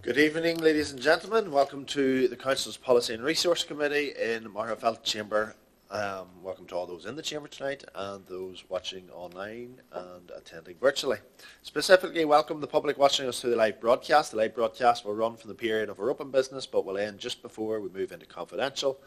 Good evening, ladies and gentlemen. Welcome to the Council's Policy and Resource Committee in Magherafelt Chamber. Welcome to all those in the chamber tonight and those watching online and attending virtually. Specifically, welcome the public watching us through the live broadcast. The live broadcast will run from the period of our open business, but will end just before we move into confidential.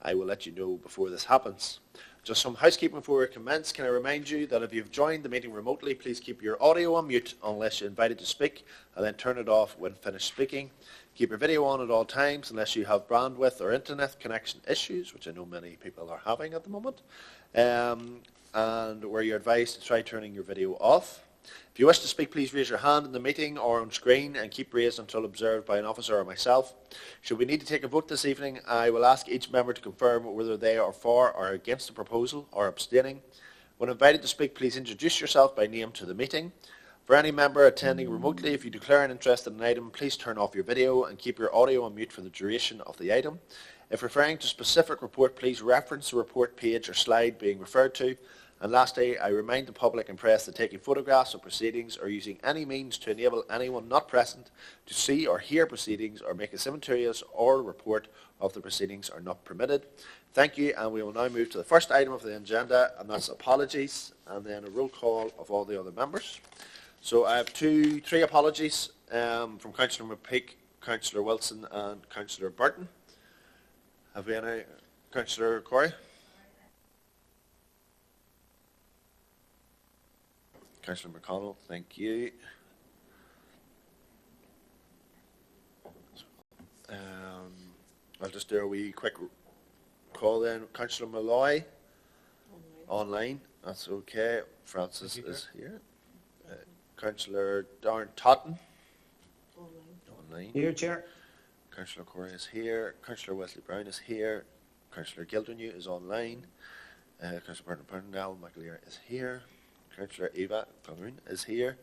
I will let you know before this happens. Just some housekeeping before we commence. Can I remind you that if you've joined the meeting remotely, please keep your audio on mute unless you're invited to speak, and then turn it off when finished speaking. Keep your video on at all times unless you have bandwidth or internet connection issues, which I know many people are having at the moment, and where you're advised to try turning your video off. If you wish to speak, please raise your hand in the meeting or on screen and keep raised until observed by an officer or myself. Should we need to take a vote this evening, I will ask each member to confirm whether they are for or against the proposal or abstaining. When invited to speak, please introduce yourself by name to the meeting. For any member attending remotely, if you declare an interest in an item, please turn off your video and keep your audio on mute for the duration of the item. If referring to a specific report, please reference the report page or slide being referred to. And lastly, I remind the public and press that taking photographs of proceedings or using any means to enable anyone not present to see or hear proceedings or make a materials or report of the proceedings are not permitted. Thank you, and we will now move to the first item of the agenda, and that's apologies, and then a roll call of all the other members. So I have three apologies from Councillor McPeak, Councillor Wilson and Councillor Burton. Have we any? Councillor Corey? Councillor McConnell, thank you. I'll just do a wee quick call then. Councillor Malloy? Online. That's okay. Francis is here. Councillor Darren Totten? Online. Here, Chair. Councillor Corey is here. Councillor Wesley Brown is here. Councillor Gildernew is online. Councillor Burnell McAleer is here. Councillor Eva Calhoun is here.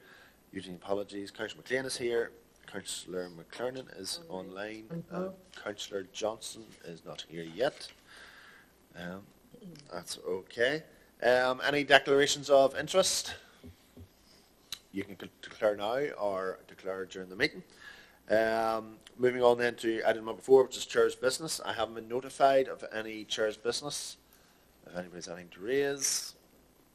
Using apologies. Councillor McLean is here. Councillor McClernon is online. Councillor Johnson is not here yet. That's okay. Any declarations of interest? You can declare now or declare during the meeting. Moving on then to item number 4, which is Chair's business. I haven't been notified of any Chair's business. If anybody's anything to raise.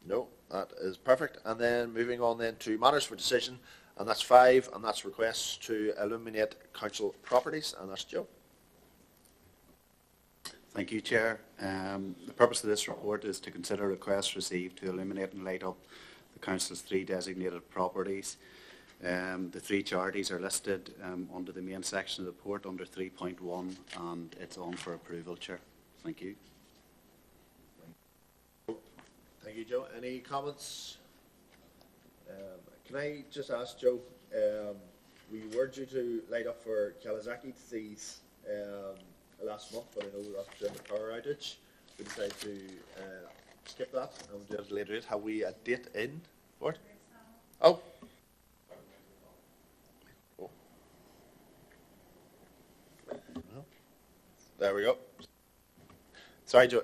No, that is perfect. And then moving on then to matters for decision, and that's 5, and that's requests to illuminate council properties, and that's Joe. Thank you, Chair. The purpose of this report is to consider requests received to illuminate and light up the Council's 3 designated properties. The 3 charities are listed under the main section of the report under 3.1, and it's on for approval, Chair. Thank you. Thank you, Joe. Any comments? Can I just ask Joe, we were due to light up for Kawasaki disease last month, but I know that during the power outage we decided to skip that and we'll do it later. Have we a date in for it? Oh. There we go. Sorry, Joe.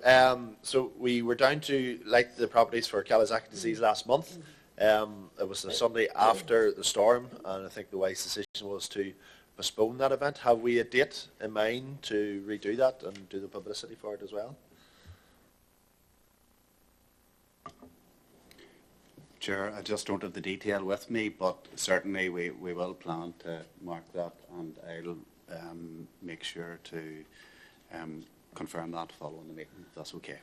So we were down to light the properties for Kawasaki disease last month. It was the Sunday after the storm, and I think the wise decision was to postpone that event. Have we a date in mind to redo that and do the publicity for it as well? Chair, I just don't have the detail with me, but certainly we will plan to mark that, and I'll make sure to confirm that following the meeting, if that's okay.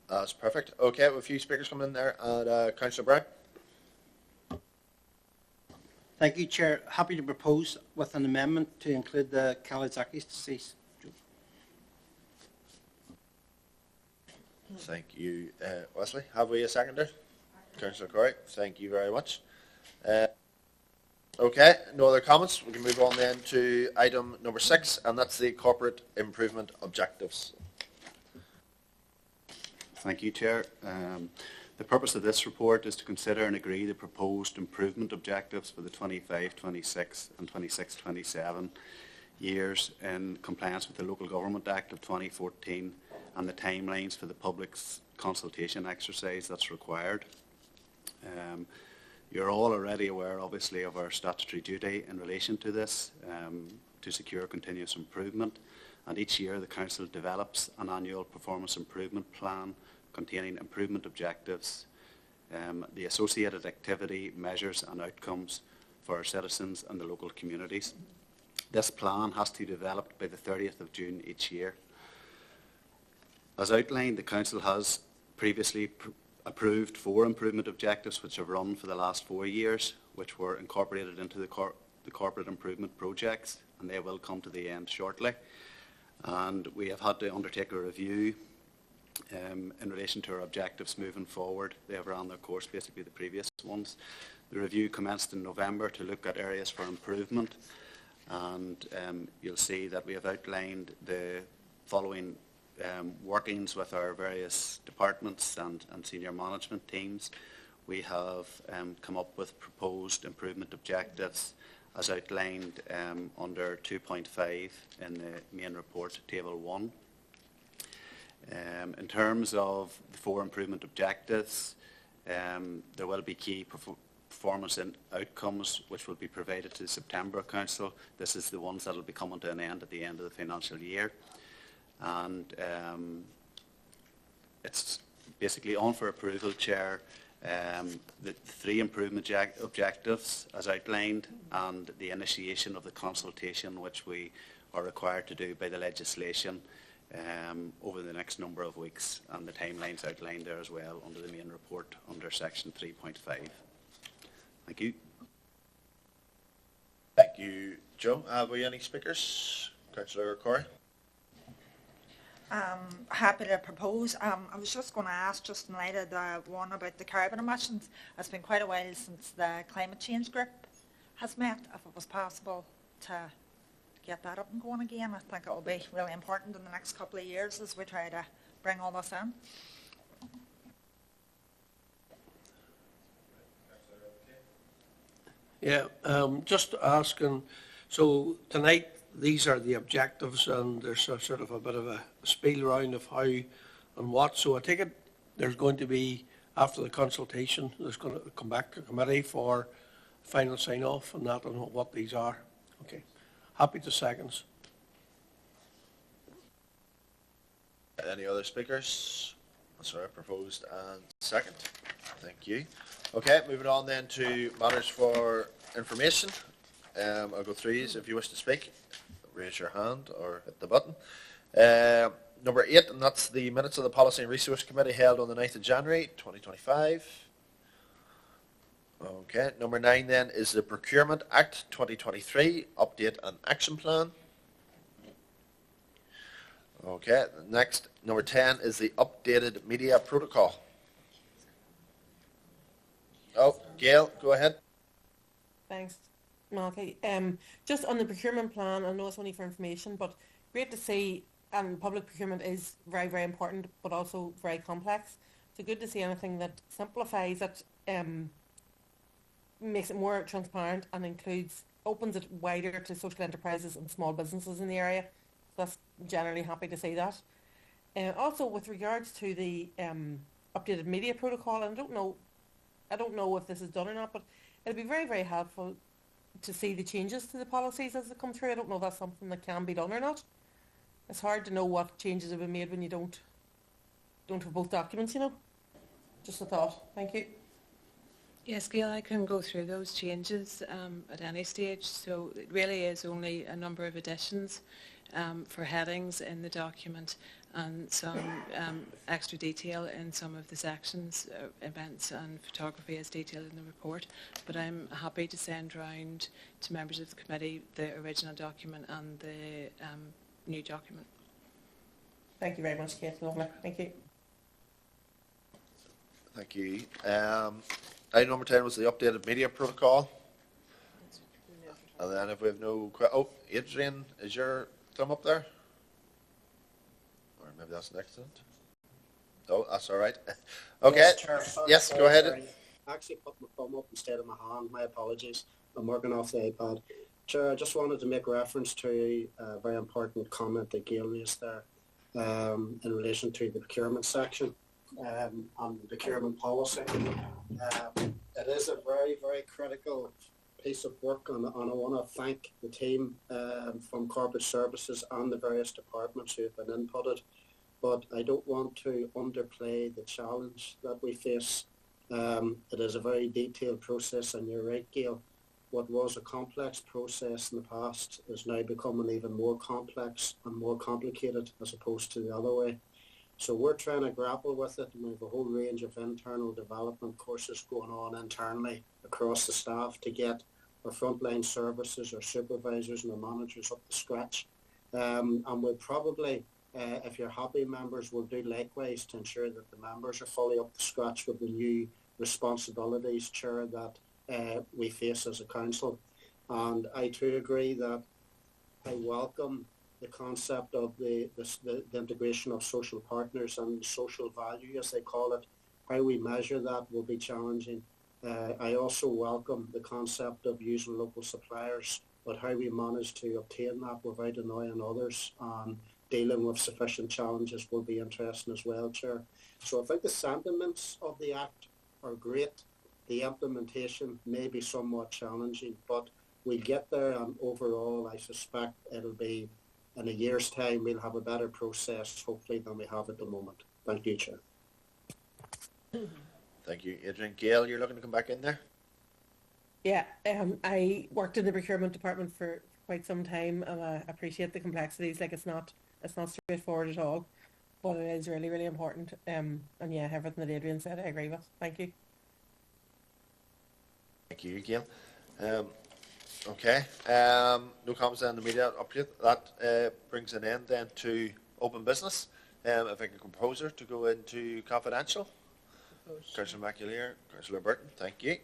That's perfect. Okay, we have a few speakers coming in there. And Councillor Brown. Thank you, Chair. Happy to propose with an amendment to include the Kawasaki's disease. Thank you, Wesley. Have we a seconder? Councillor Corey. Thank you very much. Okay, no other comments. We can move on then to item number 6, and that's the corporate improvement objectives. Thank you, Chair. The purpose of this report is to consider and agree the proposed improvement objectives for the 25-26 and 26-27 years in compliance with the Local Government Act of 2014 and the timelines for the public's consultation exercise that's required. You're all already aware, obviously, of our statutory duty in relation to this, to secure continuous improvement. And each year the Council develops an annual performance improvement plan containing improvement objectives, the associated activity, measures and outcomes for our citizens and the local communities. This plan has to be developed by the 30th of June each year. As outlined, the Council has previously approved 4 improvement objectives which have run for the last 4 years, which were incorporated into the corporate improvement projects, and they will come to the end shortly. And we have had to undertake a review in relation to our objectives moving forward. They have run their course, basically the previous ones. The review commenced in November to look at areas for improvement, and you'll see that we have outlined the following workings with our various departments and senior management teams. We have come up with proposed improvement objectives as outlined under 2.5 in the main report, Table 1. In terms of the 4 improvement objectives, there will be key performance and outcomes which will be provided to the September Council. This is the ones that will be coming to an end at the end of the financial year. And it's basically on for approval, Chair, the 3 improvement objectives as outlined, and the initiation of the consultation which we are required to do by the legislation over the next number of weeks, and the timelines outlined there as well under the main report under section 3.5. Thank you. Thank you, Joe. Have we any speakers? Councillor Corey. Happy to propose. I was just going to ask, just in light of the one about the carbon emissions, it's been quite a while since the climate change group has met, if it was possible to get that up and going again. I think it will be really important in the next couple of years as we try to bring all this in. Yeah, just asking, so tonight these are the objectives, and there's a sort of a bit of a spiel round of how and what. So I take it there's going to be, after the consultation, there's going to come back to committee for final sign-off and that, and what these are. Okay. Happy to seconds. Any other speakers? Sorry, proposed and second. Thank you. Okay, moving on then to matters for information. I'll go through these. If you wish to speak, raise your hand or hit the button. Number 8, and that's the minutes of the Policy and Resource Committee held on the 9th of January 2025. Okay, number 9 then is the Procurement Act 2023 Update and Action Plan. Okay, next, number 10 is the Updated Media Protocol. Oh, Gail, go ahead. Thanks, Malky. Just on the procurement plan, I know it's only for information, but great to see, and public procurement is very, very important, but also very complex. So good to see anything that simplifies it, makes it more transparent, and opens it wider to social enterprises and small businesses in the area. So that's generally happy to see that. Also, with regards to the updated media protocol, and I don't know if this is done or not, but it'll be very, very helpful to see the changes to the policies as they come through. I don't know if that's something that can be done or not. It's hard to know what changes have been made when you don't have both documents, you know. Just a thought. Thank you. Yes, Gail, I can go through those changes at any stage. So it really is only a number of additions for headings in the document and some extra detail in some of the sections, events and photography as detailed in the report. But I'm happy to send round to members of the committee the original document and the new document. Thank you very much, Kate. Lovely. Thank you. Thank you. Item number 10 was the updated media protocol. And then if we have no... Adrian, is your thumb up there? Or maybe that's an accident. Oh, that's all right. Okay. Yes, Chair, yes, go ahead. Sorry. I actually put my thumb up instead of my hand. My apologies. I'm working off the iPad. Chair, I just wanted to make reference to a very important comment that Gail raised there in relation to the procurement section and the procurement policy. It is a very, very critical piece of work, and I want to thank the team from Corporate Services and the various departments who have been inputted. But I don't want to underplay the challenge that we face. It is a very detailed process, and you're right, Gail. What was a complex process in the past is now becoming even more complex and more complicated as opposed to the other way. So we're trying to grapple with it, and we have a whole range of internal development courses going on internally across the staff to get our frontline services, our supervisors and our managers up to scratch. And we'll probably, if you're happy, members, will do likewise to ensure that the members are fully up to scratch with the new responsibilities, Chair, that we face as a council. And I too agree that I welcome the concept of the integration of social partners and social value, as they call it. How we measure that will be challenging. I also welcome the concept of using local suppliers, but how we manage to obtain that without annoying others and dealing with sufficient challenges will be interesting as well, Chair. So I think the sentiments of the Act are great. The implementation may be somewhat challenging, but we'll get there, and overall I suspect it'll be, in a year's time, we'll have a better process, hopefully, than we have at the moment. Thank you, Chair. Thank you, Adrian. Gail, you're looking to come back in there? Yeah, I worked in the procurement department for quite some time, and I appreciate the complexities. Like, it's not straightforward at all, but it is really, really important. And yeah, everything that Adrian said, I agree with. Thank you. Thank you, Gail. Okay. No comments on the media update. That brings an end then to open business. If I can propose her to go into confidential. Councillor McAleer, Councillor Burton, thank you.